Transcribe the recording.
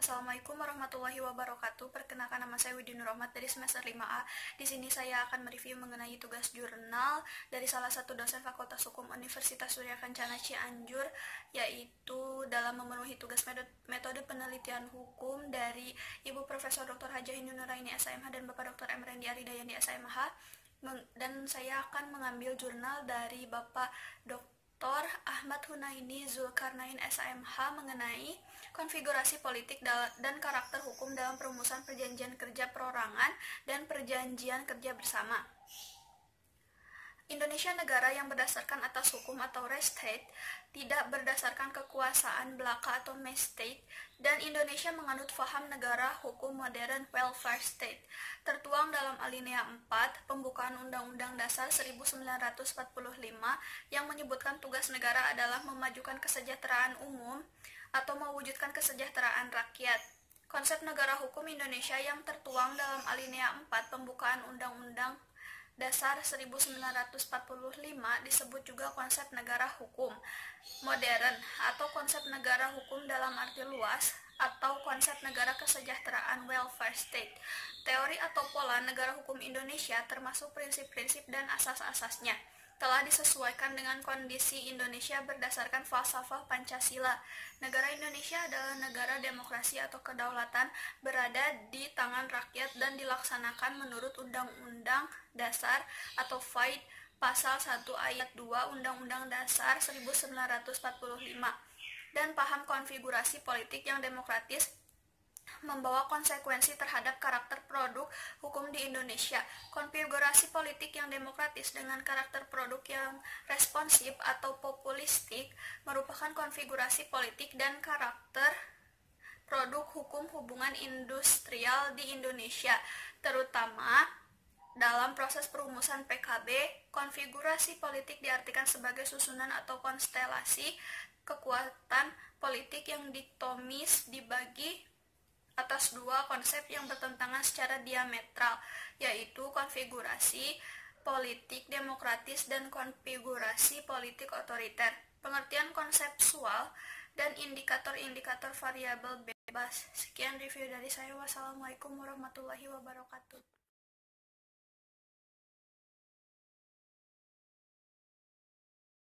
Assalamualaikum warahmatullahi wabarakatuh. Perkenalkan, nama saya Widhi Nur Rahmat dari semester 5A. Di sini saya akan mereview mengenai tugas jurnal dari salah satu dosen Fakultas Hukum Universitas Surya Kencana Cianjur, yaitu dalam memenuhi tugas metode penelitian hukum dari Ibu Profesor Dr. Hajah Hindun Nuraini SMH dan Bapak Dr. Emrendi Aridayani SMH. Dan saya akan mengambil jurnal dari Bapak Dr. Ahmad Hunaini Zulkarnain SMH mengenai konfigurasi politik dan karakter hukum dalam perumusan perjanjian kerja perorangan dan perjanjian kerja bersama. Indonesia negara yang berdasarkan atas hukum atau res state, tidak berdasarkan kekuasaan belaka atau mass state, dan Indonesia menganut faham negara hukum modern welfare state. Tertuang dalam alinea 4 pembukaan Undang-Undang Dasar 1945 yang menyebutkan tugas negara adalah memajukan kesejahteraan umum atau mewujudkan kesejahteraan rakyat. Konsep negara hukum Indonesia yang tertuang dalam alinea 4 pembukaan Undang-Undang Dasar 1945 disebut juga konsep negara hukum modern atau konsep negara hukum dalam arti luas atau konsep negara kesejahteraan welfare state. Teori atau pola negara hukum Indonesia termasuk prinsip-prinsip dan asas-asasnya telah disesuaikan dengan kondisi Indonesia berdasarkan falsafah Pancasila. Negara Indonesia adalah negara demokrasi atau kedaulatan berada di tangan rakyat dan dilaksanakan menurut Undang-Undang Dasar atau FAID Pasal 1 Ayat 2 Undang-Undang Dasar 1945 dan paham konfigurasi politik yang demokratis membawa konsekuensi terhadap karakter produk hukum di Indonesia. Konfigurasi politik yang demokratis dengan karakter produk yang responsif atau populistik merupakan konfigurasi politik dan karakter produk hukum hubungan industrial di Indonesia, terutama dalam proses perumusan PKB. Konfigurasi politik diartikan sebagai susunan atau konstelasi kekuatan politik yang dikotomis dibagi atas dua konsep yang bertentangan secara diametral, yaitu konfigurasi politik demokratis dan konfigurasi politik otoriter. Pengertian konseptual dan indikator-indikator variabel bebas. Sekian review dari saya. Wassalamualaikum warahmatullahi wabarakatuh.